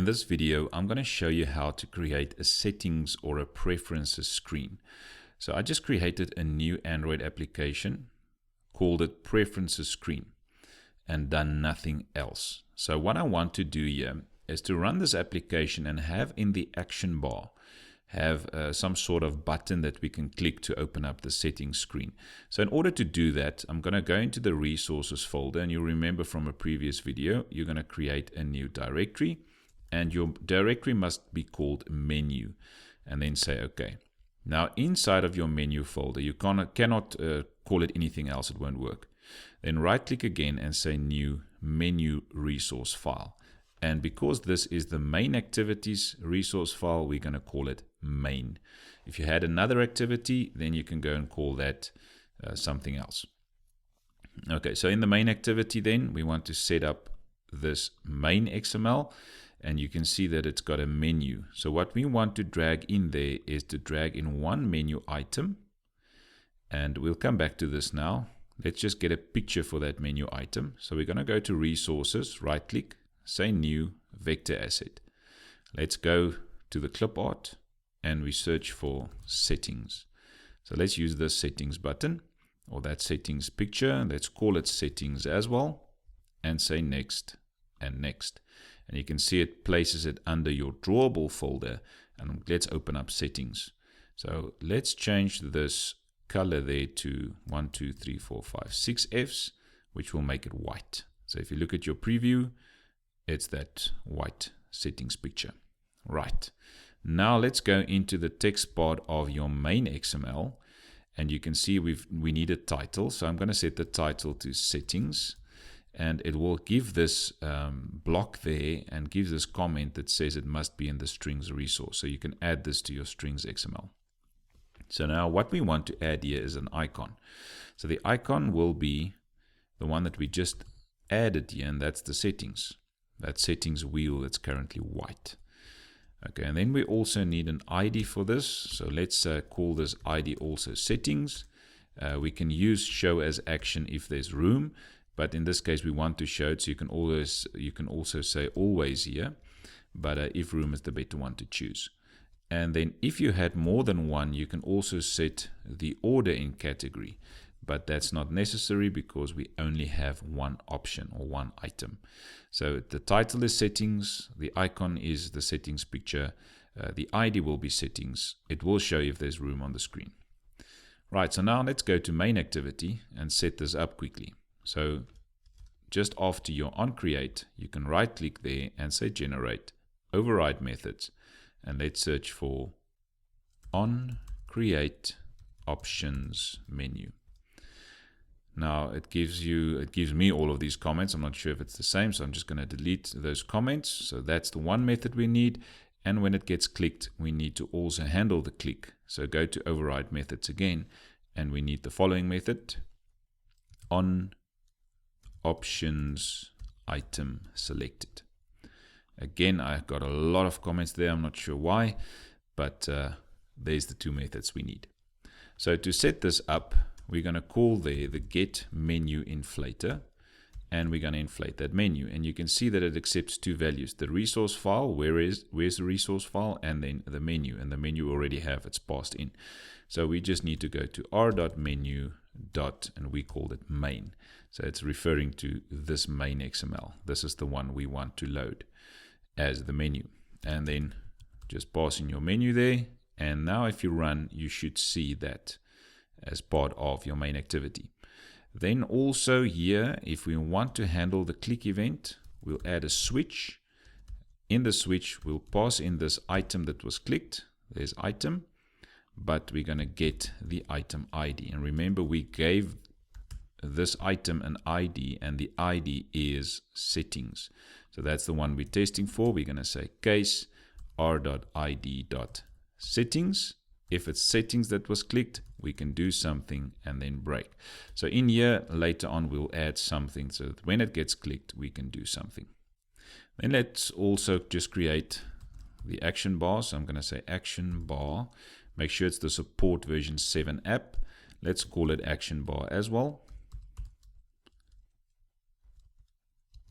In this video, I'm going to show you how to create a settings or a preferences screen. So I just created a new Android application, called it preferences screen, and done nothing else. So what I want to do here is to run this application and have in the action bar have some sort of button that we can click to open up the settings screen. So in order to do that, I'm going to go into the resources folder, and you'll remember from a previous video, you're going to create a new directory, and your directory must be called menu, and then say OK. Now inside of your menu folder, you cannot call it anything else, it won't work. Then right click again and say new menu resource file. And because this is the main activities resource file, we're going to call it main. If you had another activity, then you can go and call that something else. Okay, so in the main activity then, we want to set up this main XML, and you can see that it's got a menu. So what we want to drag in there is to drag in one menu item, and we'll come back to this now. Let's just get a picture for that menu item. So we're going to go to resources, right click, say new vector asset. Let's go to the clip art and we search for settings. So let's use the settings button or that settings picture. Let's call it settings as well and say next and next. And you can see it places it under your drawable folder, and let's open up settings. So let's change this color there to 1, 2, 3, 4, 5, 6 Fs, which will make it white. So if you look at your preview, it's that white settings picture. Right. Now let's go into the text part of your main XML, and you can see we need a title. So I'm going to set the title to settings, and it will give this block there and give this comment that says it must be in the strings resource. So you can add this to your strings XML. So now what we want to add here is an icon. So the icon will be the one that we just added here, and that's the settings. That settings wheel that's currently white. Okay, and then we also need an ID for this. So let's call this ID also settings. We can use show as action if there's room, but in this case we want to show it, so you can also say always here, but if room is the better one to choose. And then if you had more than one, you can also set the order in category, but that's not necessary because we only have one option or one item. So the title is settings, the icon is the settings picture, the ID will be settings. It will show you if there's room on the screen. Right, so now let's go to main activity and set this up quickly. So just after you're on create, you can right click there and say generate, override methods, and let's search for on create options menu. Now it gives me all of these comments. I'm not sure if it's the same, so I'm just going to delete those comments. So that's the one method we need. And when it gets clicked, we need to also handle the click. So go to override methods again, and we need the following method: on options item selected. Again, I've got a lot of comments there. I'm not sure why, but there's the two methods we need. So to set this up, we're going to call there the get menu inflator, and we're going to inflate that menu. And you can see that it accepts two values: the resource file, where's the resource file, and then the menu. And the menu already have it's passed in. So we just need to go to r.menu. And we called it main. So it's referring to this main XML. This is the one we want to load as the menu. And then just pass in your menu there. And now if you run, you should see that as part of your main activity. Then also here, if we want to handle the click event, we'll add a switch. In the switch, we'll pass in this item that was clicked. There's item, but we're going to get the item ID. And remember, we gave this item an ID, and the ID is settings. So that's the one we're testing for. We're going to say case r.id.settings. If it's settings that was clicked, we can do something and then break. So in here, later on, we'll add something so that when it gets clicked, we can do something. Then let's also just create the action bar. So I'm going to say action bar. Make sure it's the support version 7 app. Let's call it action bar as well.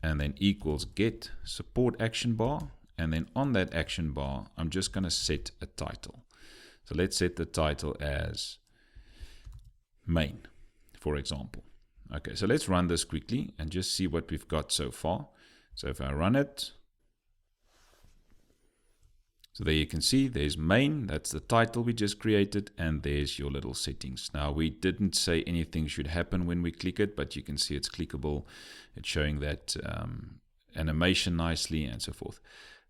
And then equals get support action bar. and then on that action bar, I'm just going to set a title. So let's set the title as main, for example. Okay, so let's run this quickly and just see what we've got so far. So if I run it, so there you can see there's main, that's the title we just created, and there's your little settings. Now we didn't say anything should happen when we click it, but you can see it's clickable. It's showing that animation nicely and so forth.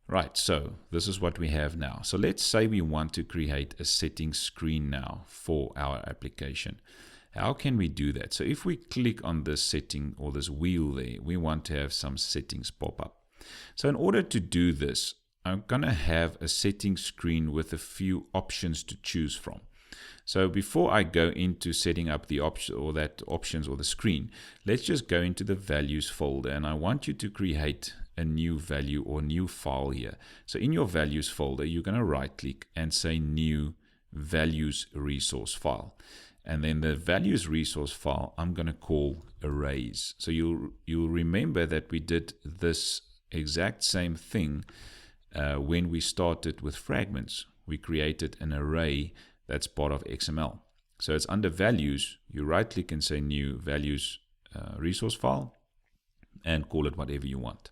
Right, so this is what we have now. So let's say we want to create a settings screen now for our application. How can we do that? So if we click on this setting or this wheel there, we want to have some settings pop up. So in order to do this, I'm going to have a settings screen with a few options to choose from. So before I go into setting up the options or the screen, let's just go into the values folder, and I want you to create a new value or new file here. So in your values folder, you're going to right click and say new values resource file. And then the values resource file, I'm going to call arrays. So you'll remember that we did this exact same thing when we started with fragments. We created an array that's part of XML. So it's under values, you right click and say new values resource file and call it whatever you want.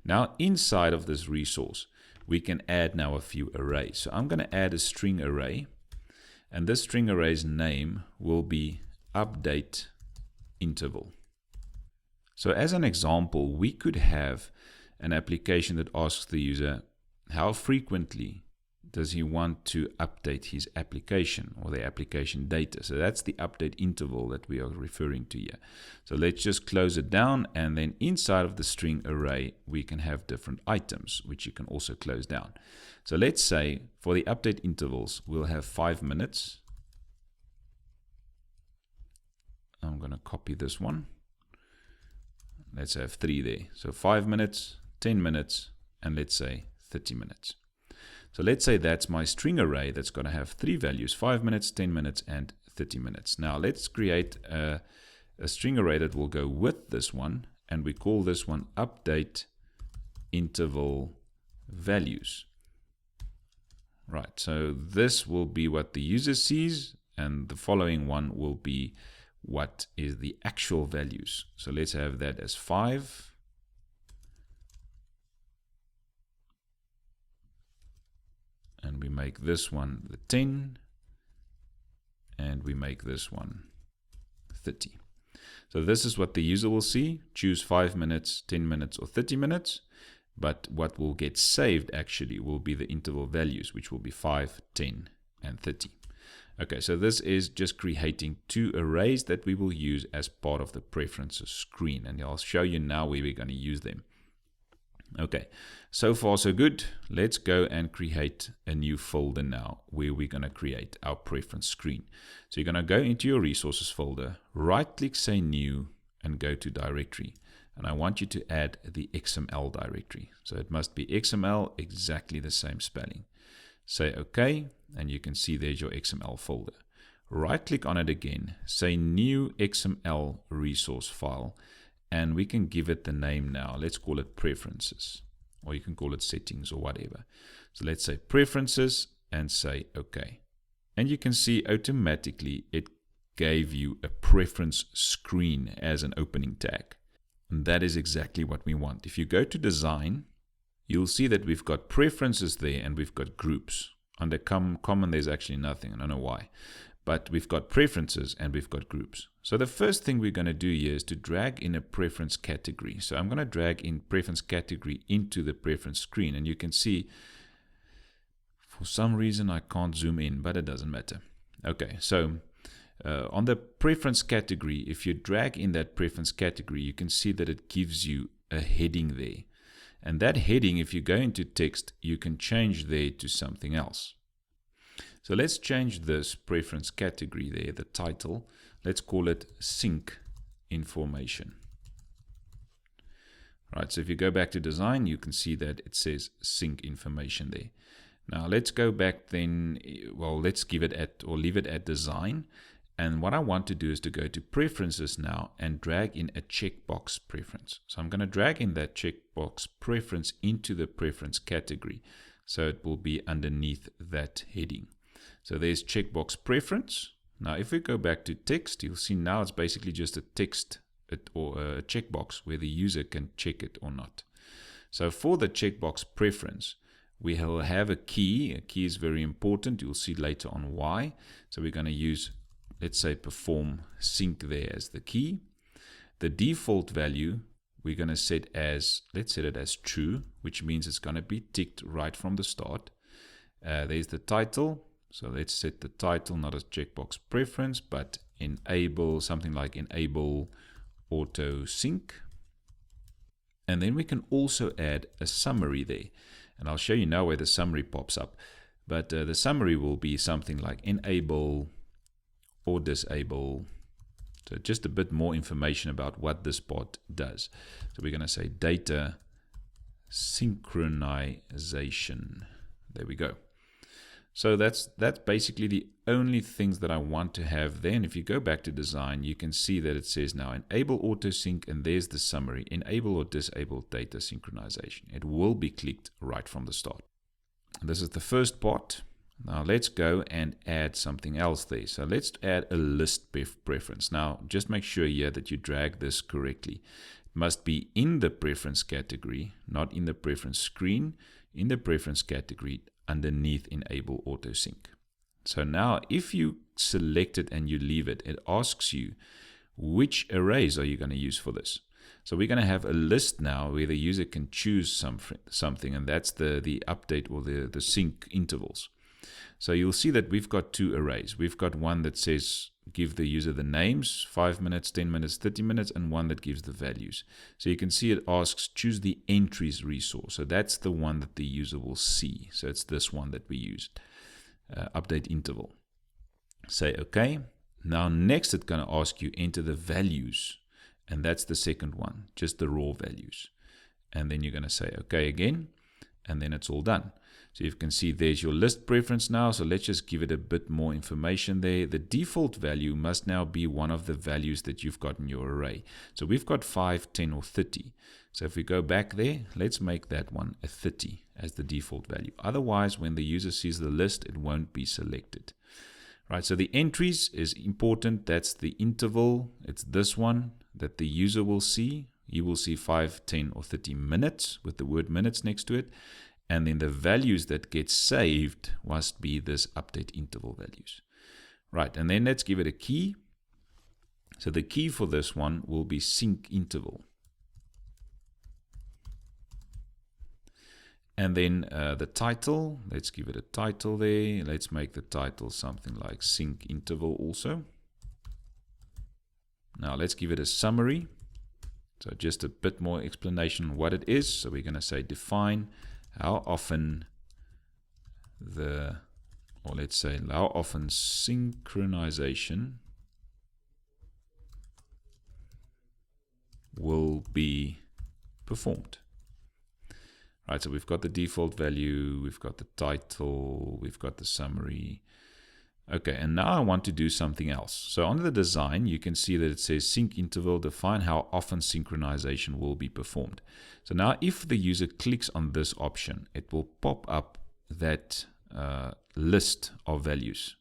Now inside of this resource, we can add now a few arrays. So I'm going to add a string array, and this string array's name will be update interval. So as an example, we could have an application that asks the user, how frequently does he want to update his application or the application data? So that's the update interval that we are referring to here. So let's just close it down, and then inside of the string array, we can have different items, which you can also close down. So let's say for the update intervals, we'll have 5 minutes. I'm going to copy this one. Let's have 3 there. So 5 minutes, 10 minutes, and let's say 30 minutes. So let's say that's my string array that's going to have 3 values, 5 minutes, 10 minutes, and 30 minutes. Now let's create a string array that will go with this one, and we call this one update interval values. Right, so this will be what the user sees, and the following one will be what is the actual values. So let's have that as 5. And we make this one the 10, and we make this one 30. So this is what the user will see. Choose 5 minutes, 10 minutes, or 30 minutes. But what will get saved actually will be the interval values, which will be 5, 10, and 30. Okay, so this is just creating 2 arrays that we will use as part of the preferences screen. And I'll show you now where we're going to use them. Okay, so far so good. Let's go and create a new folder now where we're going to create our preference screen. So you're going to go into your resources folder, right click, say new, and go to directory. And I want you to add the XML directory. So it must be XML, exactly the same spelling. Say OK, and you can see there's your XML folder. Right click on it again, say new XML resource file, and we can give it the name now. Let's call it preferences, or you can call it settings or whatever. So let's say preferences and say OK. And you can see automatically it gave you a preference screen as an opening tag. And that is exactly what we want. If you go to design, you'll see that we've got preferences there and we've got groups. Under common, there's actually nothing. I don't know why. But we've got preferences and we've got groups. So the first thing we're going to do here is to drag in a preference category. So I'm going to drag in preference category into the preference screen. And you can see, for some reason, I can't zoom in, but it doesn't matter. Okay, so on the preference category, if you drag in that preference category, you can see that it gives you a heading there. And that heading, if you go into text, you can change there to something else. So let's change this preference category there, the title. Let's call it sync information. Right, so if you go back to design, you can see that it says sync information there. Now let's go back then, well, let's give it at, or leave it at design. And what I want to do is to go to Preferences now and drag in a checkbox preference. So I'm going to drag in that checkbox preference into the preference category. So it will be underneath that heading. So there's checkbox preference. Now if we go back to text, you'll see now it's basically just a text or a checkbox where the user can check it or not. So for the checkbox preference, we will have a key. A key is very important. You'll see later on why. So we're going to use, let's say, perform sync there as the key. The default value we're going to set as, let's set it as true, which means it's going to be ticked right from the start. There's the title. So let's set the title not as checkbox preference, but enable, something like enable auto sync. And then we can also add a summary there. And I'll show you now where the summary pops up. But the summary will be something like enable or disable. So just a bit more information about what this part does. So we're going to say data synchronization. There we go. So that's basically the only things that I want to have there. And if you go back to design, you can see that it says now enable auto sync, and there's the summary, enable or disable data synchronization. It will be clicked right from the start. This is the first part. Now let's go and add something else there. So let's add a list preference. Now just make sure here that you drag this correctly. It must be in the preference category, not in the preference screen, in the preference category underneath enable auto sync. So now if you select it and you leave it, it asks you which arrays are you going to use for this. So we're going to have a list now where the user can choose something, and that's the update or the sync intervals. So you'll see that we've got two arrays. We've got one that says give the user the names, 5 minutes, 10 minutes, 30 minutes, and one that gives the values. So you can see it asks choose the entries resource. So that's the one that the user will see. So it's this one that we used, update interval. Say OK. Now next it's going to ask you enter the values, and that's the second one, just the raw values. And then you're going to say OK again, and then it's all done. So you can see there's your list preference now. So let's just give it a bit more information there. The default value must now be one of the values that you've got in your array. So we've got 5, 10, or 30. So if we go back there, let's make that one a 30 as the default value. Otherwise, when the user sees the list, it won't be selected. Right, so the entries is important. That's the interval. It's this one that the user will see. You will see 5, 10, or 30 minutes with the word minutes next to it. And then the values that get saved must be this update interval values. Right, and then let's give it a key. So the key for this one will be sync interval. And then the title, let's give it a title there. Let's make the title something like sync interval also. Now let's give it a summary. So just a bit more explanation on what it is. So we're going to say define how often how often synchronization will be performed. Right, so we've got the default value, we've got the title, we've got the summary. Okay, and now I want to do something else. So under the design, you can see that it says sync interval, define how often synchronization will be performed. So now if the user clicks on this option, it will pop up that list of values,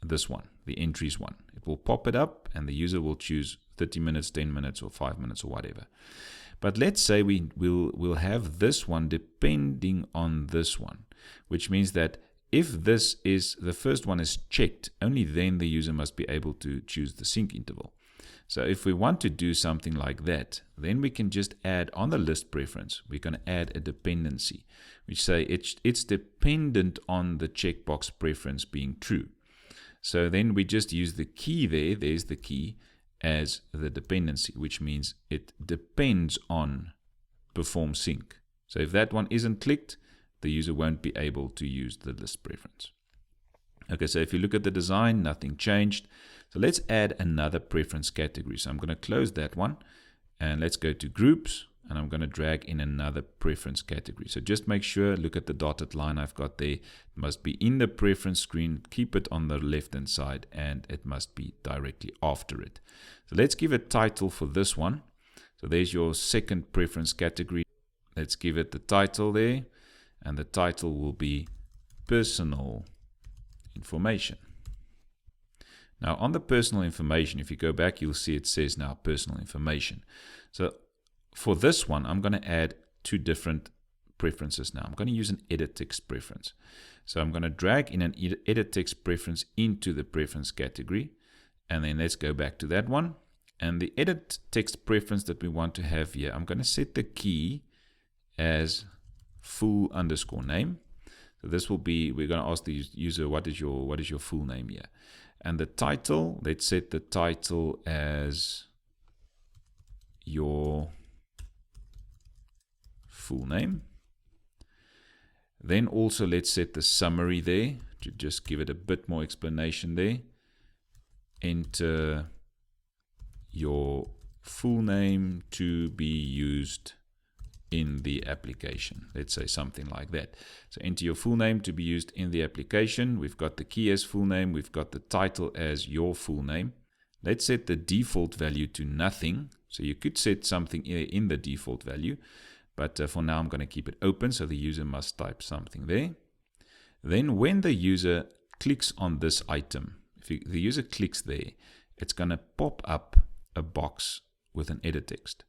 this one, the entries one. It will pop it up and the user will choose 30 minutes, 10 minutes, or 5 minutes, or whatever. But let's say we'll have this one depending on this one, which means that if this is the first one is checked, only then the user must be able to choose the sync interval. So if we want to do something like that, then we can just add on the list preference, we're going to add a dependency, which say it's dependent on the checkbox preference being true. So then we just use the key there, there's the key, as the dependency, which means it depends on perform sync. So if that one isn't clicked, the user won't be able to use the list preference. Okay, so if you look at the design, nothing changed. So let's add another preference category. So I'm going to close that one and let's go to groups. and I'm going to drag in another preference category. So just make sure, look at the dotted line I've got there. It must be in the preference screen, keep it on the left hand side, and it must be directly after it. So let's give a title for this one. So there's your second preference category. Let's give it the title there, and the title will be personal information. Now on the personal information, if you go back, you'll see it says now personal information. So for this one, I'm going to add two different preferences now. I'm going to use an edit text preference. So I'm going to drag in an edit text preference into the preference category. And then let's go back to that one. And the edit text preference that we want to have here, I'm going to set the key as full_name. So this will be, we're going to ask the user, what is your full name here? And the title, let's set the title as your full name. Then also let's set the summary there to just give it a bit more explanation there. Enter your full name to be used in the application. Let's say something like that. So enter your full name to be used in the application. We've got the key as full name. We've got the title as your full name. Let's set the default value to nothing. So you could set something in the default value, but for now I'm going to keep it open, so the user must type something there. Then when the user clicks on this item, if the user clicks there, it's going to pop up a box with an edit text.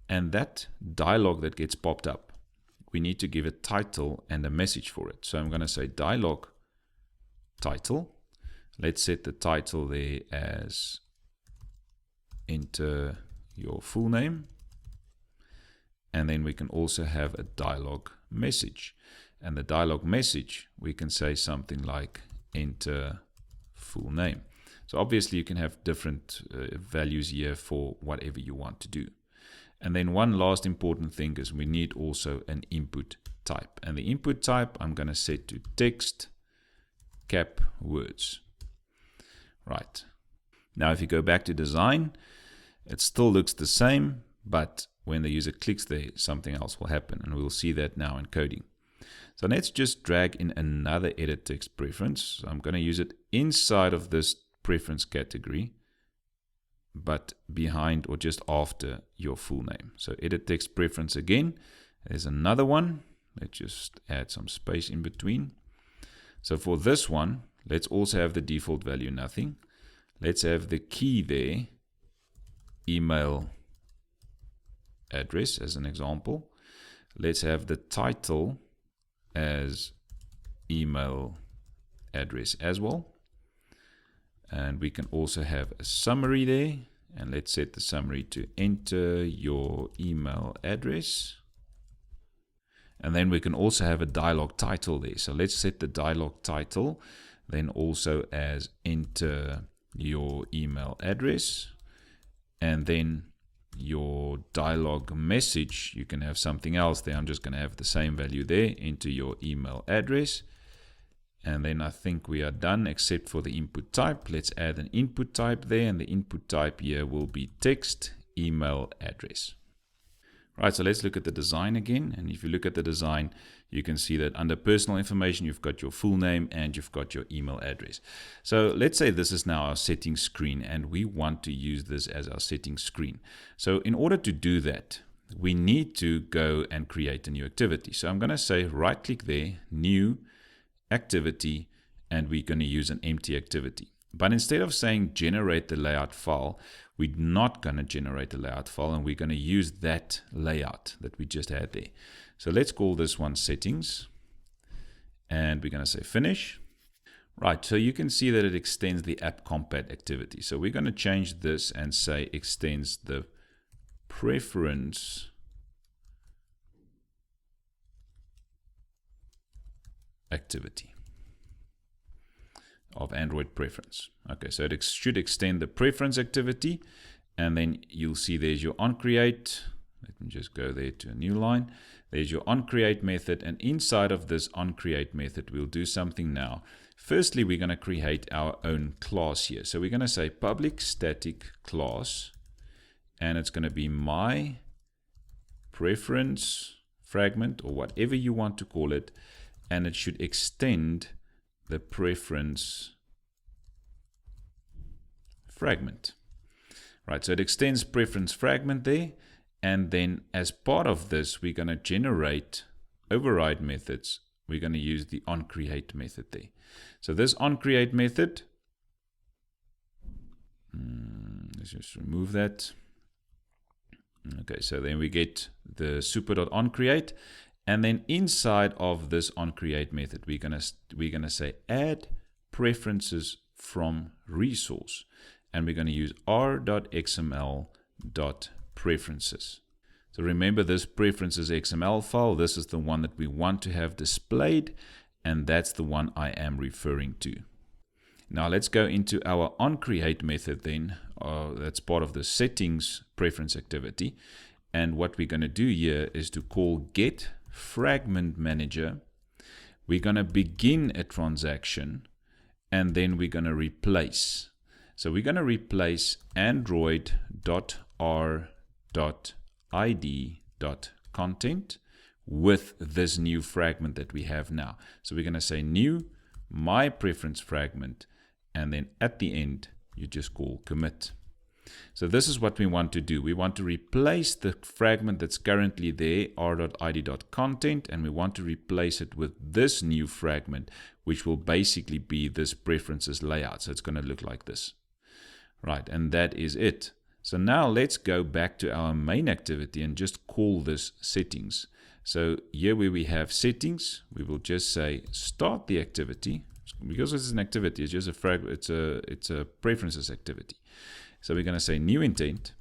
And that dialog that gets popped up, we need to give a title and a message for it. So I'm going to say dialog title. Let's set the title there as enter your full name. And then we can also have a dialog message. And the dialog message, we can say something like enter full name. So obviously you can have different values here for whatever you want to do. And then one last important thing is we need also an input type. And the input type I'm going to set to text cap words. Right. Now if you go back to design, it still looks the same, but when the user clicks there, something else will happen. And we'll see that now in coding. So let's just drag in another edit text preference. So I'm going to use it inside of this preference category, but behind or just after your full name. So edit text preference again. There's another one. Let's just add some space in between. So for this one, let's also have the default value nothing. Let's have the key there, email address as an example. Let's have the title as email address as well. And we can also have a summary there. And let's set the summary to enter your email address. And then we can also have a dialog title there. So let's set the dialog title then also as enter your email address. And then your dialog message, you can have something else there. I'm just going to have the same value there, enter your email address. And then I think we are done except for the input type. Let's add an input type there, and the input type here will be text email address. Right, so let's look at the design again. And if you look at the design, you can see that under personal information, you've got your full name and you've got your email address. So let's say this is now our settings screen and we want to use this as our settings screen. So in order to do that, we need to go and create a new activity. So I'm going to say right click there, new activity, and we're going to use an empty activity. But instead of saying generate the layout file, we're not going to generate a layout file, and we're going to use that layout that we just had there. So let's call this one settings, and we're going to say finish. Right, so you can see that it extends the app compat activity. So we're going to change this and say extends the preference activity of Android preference. Okay, so it should extend the preference activity, and then you'll see there's your onCreate. Let me just go there to a new line. There's your onCreate method, and inside of this onCreate method, we'll do something now. Firstly, we're going to create our own class here. So we're going to say public static class, and it's going to be my preference fragment, or whatever you want to call it, and it should extend the preference fragment. Right, so it extends preference fragment there, and then as part of this, we're going to generate override methods. We're going to use the onCreate method there. So this onCreate method, let's just remove that. Okay, so then we get the super.onCreate, and then inside of this onCreate method, we're gonna say add preferences from resource, and we're going to use r.xml.preferences. So remember, this preferences XML file, this is the one that we want to have displayed, and that's the one I am referring to. Now let's go into our onCreate method then. That's part of the settings preference activity. And what we're going to do here is to call get fragment manager. We're going to begin a transaction, and then we're going to replace. So we're going to replace android.r.id.content with this new fragment that we have now. So we're going to say new my preference fragment, and then at the end you just call commit. So this is what we want to do. We want to replace the fragment that's currently there, r.id.content, and we want to replace it with this new fragment, which will basically be this preferences layout. So it's going to look like this. Right, and that is it. So now let's go back to our main activity and just call this settings. So here where we have settings, we will just say start the activity. Because it's an activity, it's just a fragment, it's a preferences activity. So we're going to say new intent,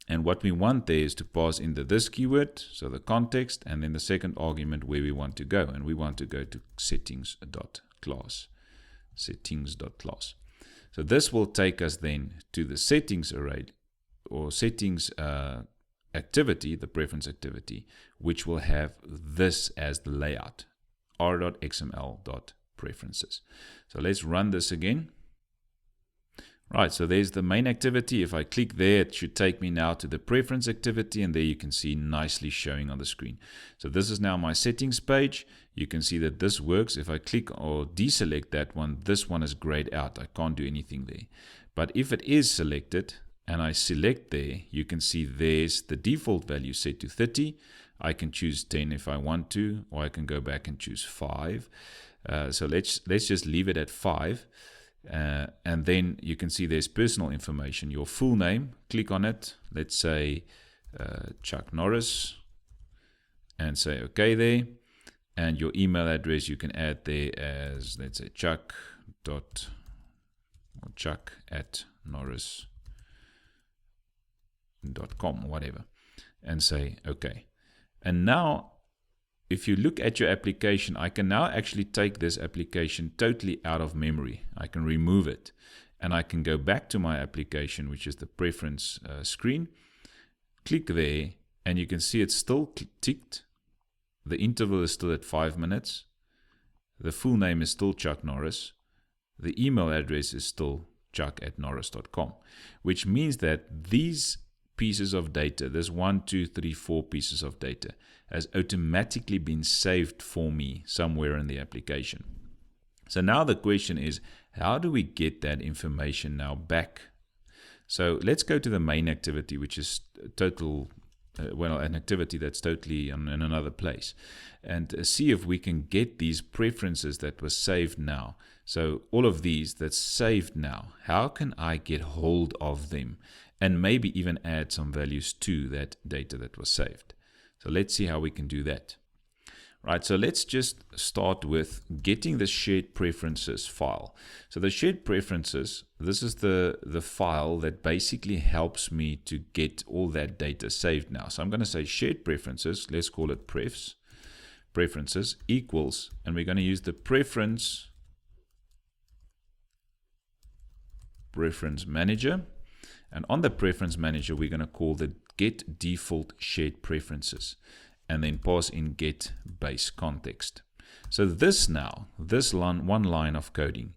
and what we want there is to pass in this keyword, so the context, and then the second argument where we want to go, and we want to go to settings.class. So this will take us then to the settings array, or settings activity, the preference activity, which will have this as the layout, r.xml.preferences. So let's run this again. Right, so there's the main activity. If I click there, it should take me now to the preference activity, and there you can see nicely showing on the screen. So this is now my settings page. You can see that this works. If I click or deselect that one, this one is grayed out. I can't do anything there. But if it is selected and I select there, you can see there's the default value set to 30. I can choose 10 if I want to, or I can go back and choose 5. So let's just leave it at 5. And then you can see there's personal information, your full name, click on it, let's say Chuck Norris, and say OK there, and your email address you can add there as, let's say, chuck@norris.com, whatever, and say OK. And now if you look at your application, I can now actually take this application totally out of memory. I can remove it, and I can go back to my application, which is the preference screen. Click there, and you can see it's still ticked. The interval is still at 5 minutes. The full name is still Chuck Norris. The email address is still chuck@norris.com, which means that these pieces of data, there's 1, 2, 3, 4 pieces of data, has automatically been saved for me somewhere in the application. So now the question is, how do we get that information now back? So let's go to the main activity, which is total, an activity that's totally in another place, and see if we can get these preferences that were saved now. So all of these that's saved now, how can I get hold of them? And maybe even add some values to that data that was saved. So let's see how we can do that. Right, so let's just start with getting the shared preferences file. So the shared preferences, this is the file that basically helps me to get all that data saved now. So I'm going to say shared preferences, let's call it preferences equals, and we're going to use the preference manager. And on the preference manager, we're going to call the get default shared preferences, and then pass in get base context. So this one line of coding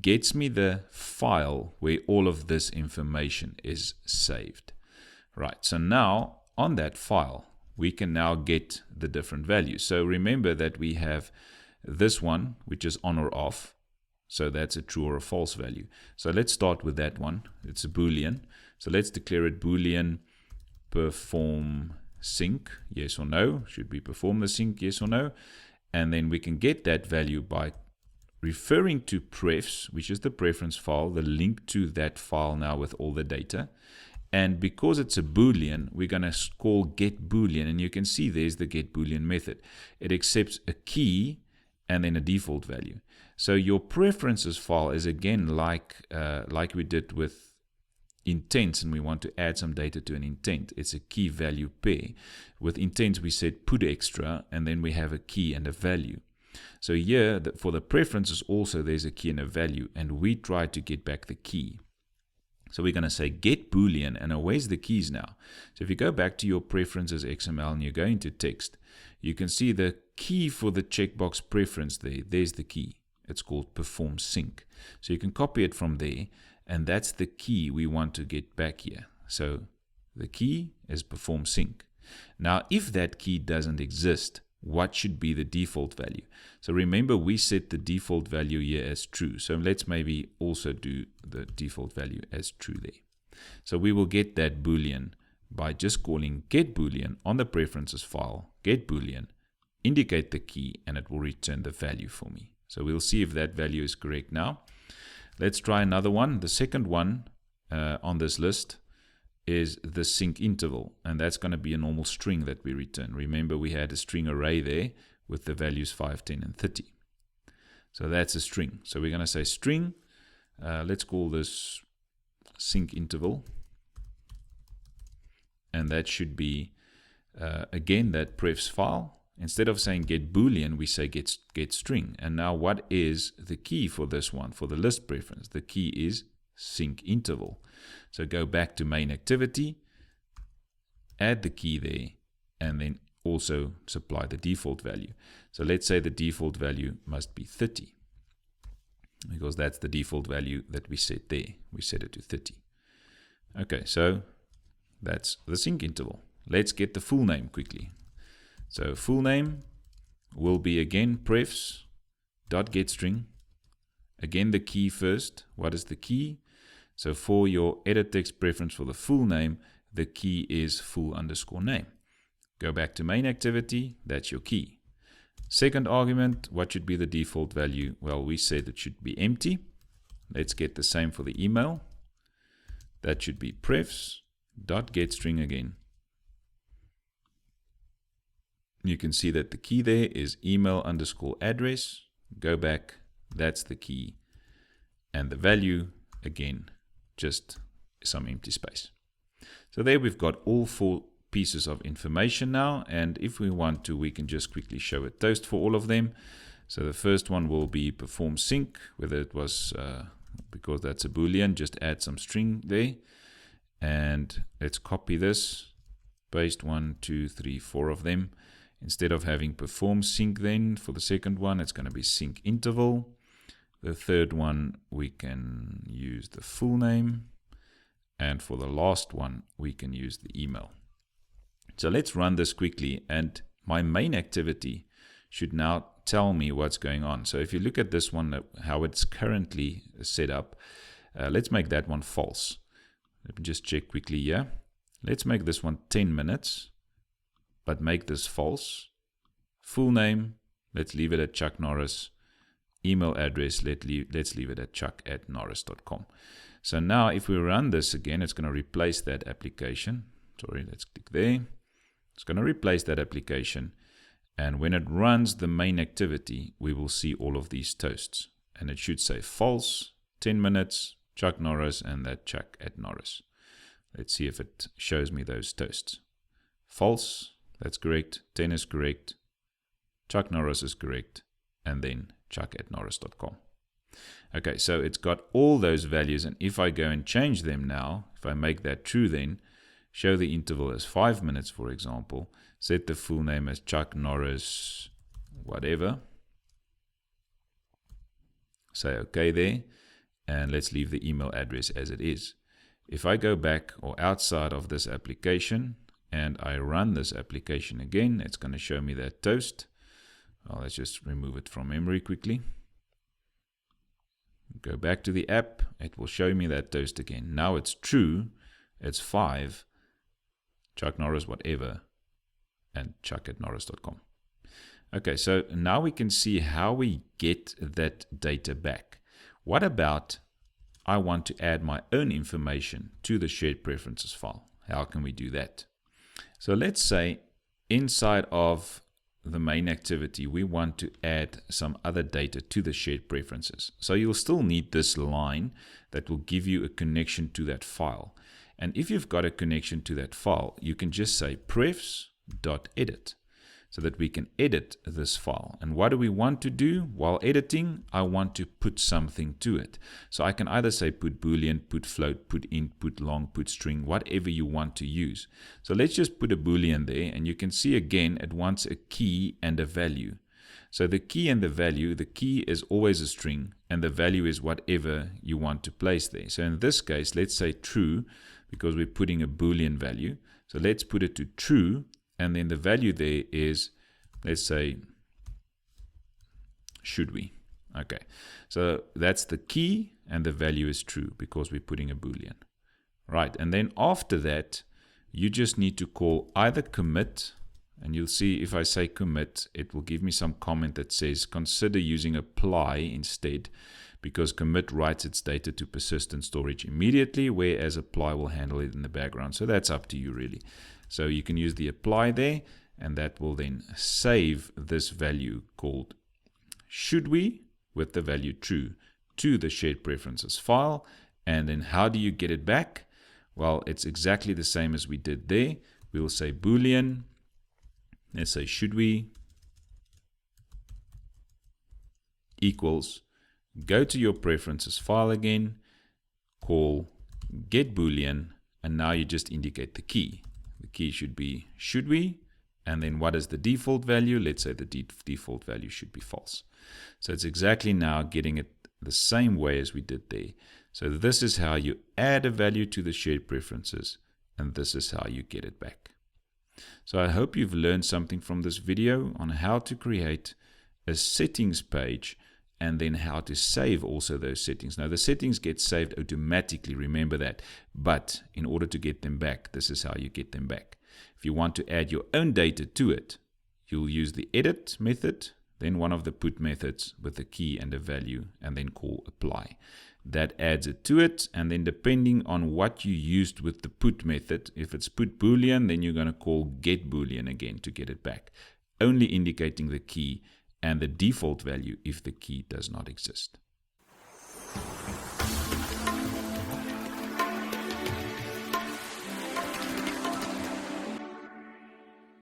gets me the file where all of this information is saved. Right, so now on that file, we can now get the different values. So remember that we have this one, which is on or off. So that's a true or a false value. So let's start with that one. It's a Boolean. So let's declare it Boolean perform sync, yes or no. Should we perform the sync, yes or no? And then we can get that value by referring to prefs, which is the preference file, the link to that file now with all the data. And because it's a Boolean, we're going to call get Boolean. And you can see there's the get Boolean method. It accepts a key and then a default value. So your preferences file is again like we did with intents, and we want to add some data to an intent. It's a key value pair. With intents, we said put extra, and then we have a key and a value. So here, for the preferences also, there's a key and a value, and we try to get back the key. So we're going to say get Boolean, and where's the keys now? So if you go back to your preferences XML and you go into text, you can see the key for the checkbox preference there. There's the key. It's called perform sync. So you can copy it from there, and that's the key we want to get back here. So the key is perform sync. Now, if that key doesn't exist, what should be the default value? So remember, we set the default value here as true. So let's maybe also do the default value as true there. So we will get that Boolean by just calling get Boolean on the preferences file, get Boolean, indicate the key, and it will return the value for me. So we'll see if that value is correct now. Let's try another one. The second one on this list is the sync interval, and that's going to be a normal string that we return. Remember, we had a string array there with the values 5, 10, and 30. So that's a string. So we're going to say string. Let's call this sync interval, and that should be again that prefs file. Instead of saying get Boolean, we say get string. And now what is the key for this one, for the list preference? The key is sync interval. So go back to main activity, add the key there, and then also supply the default value. So let's say the default value must be 30, because that's the default value that we set there. We set it to 30. Okay, so that's the sync interval. Let's get the full name quickly. So full name will be again prefs dot get string. Again the key first. What is the key? So for your edit text preference for the full name, the key is full_name. Go back to main activity. That's your key. Second argument, what should be the default value? Well, we said it should be empty. Let's get the same for the email. That should be prefs dot get string again. You can see that the key there is email_address. Go back, that's the key. And the value, again, just some empty space. So there we've got all 4 pieces of information now. And if we want to, we can just quickly show a toast for all of them. So the first one will be perform sync, whether it was, because that's a Boolean, just add some string there. And let's copy this, paste 1, 2, 3, 4 of them. Instead of having perform sync then, for the second one, it's going to be sync interval. The third one, we can use the full name. And for the last one, we can use the email. So let's run this quickly. And my main activity should now tell me what's going on. So if you look at this one, how it's currently set up, let's make that one false. Let me just check quickly here. Let's make this one 10 minutes. But make this false. Full name, let's leave it at Chuck Norris. Email address, let's leave it at chuck@norris.com. So now if we run this again, it's going to replace that application. Sorry, let's click there. It's going to replace that application. And when it runs the main activity, we will see all of these toasts. And it should say false, 10 minutes, Chuck Norris, and that Chuck@Norris. Let's see if it shows me those toasts. False. That's correct. 10 is correct. Chuck Norris is correct. And then chuck@norris.com. Okay, so it's got all those values. And if I go and change them now, if I make that true then, show the interval as 5 minutes, for example, set the full name as Chuck Norris, whatever. Say OK there. And let's leave the email address as it is. If I go back or outside of this application, and I run this application again, it's going to show me that toast. Well, let's just remove it from memory quickly. Go back to the app, it will show me that toast again. Now it's true, it's 5, Chuck Norris whatever, and chuck@norris.com. Okay, so now we can see how we get that data back. What about I want to add my own information to the shared preferences file? How can we do that? So let's say inside of the main activity, we want to add some other data to the shared preferences. So you'll still need this line that will give you a connection to that file. And if you've got a connection to that file, you can just say prefs.edit so that we can edit this file. And what do we want to do while editing? I want to put something to it. So I can either say put boolean, put float, put int, put long, put string, whatever you want to use. So let's just put a boolean there, and you can see again it wants a key and a value. So the key and the value, the key is always a string and the value is whatever you want to place there. So in this case, let's say true, because we're putting a boolean value. So let's put it to true. And then the value there is, let's say, should we? Okay, so that's the key and the value is true because we're putting a boolean. Right, and then after that, you just need to call either commit, and you'll see if I say commit, it will give me some comment that says consider using apply instead, because commit writes its data to persistent storage immediately, whereas apply will handle it in the background. So that's up to you really. So you can use the apply there, and that will then save this value called should we with the value true to the shared preferences file. And then how do you get it back? Well, it's exactly the same as we did there. We will say boolean, let's say should we equals, go to your preferences file again, call get boolean, and now you just indicate the key. The key should be should we, and then what is the default value? Let's say the default value should be false. So it's exactly now getting it the same way as we did there. So this is how you add a value to the shared preferences, and this is how you get it back. So I hope you've learned something from this video on how to create a settings page and then how to save also those settings. Now the settings get saved automatically, remember that, but in order to get them back, this is how you get them back. If you want to add your own data to it, you'll use the edit method, then one of the put methods with a key and a value, and then call apply. That adds it to it, and then depending on what you used with the put method, if it's put boolean, then you're going to call get boolean again to get it back, only indicating the key and the default value if the key does not exist.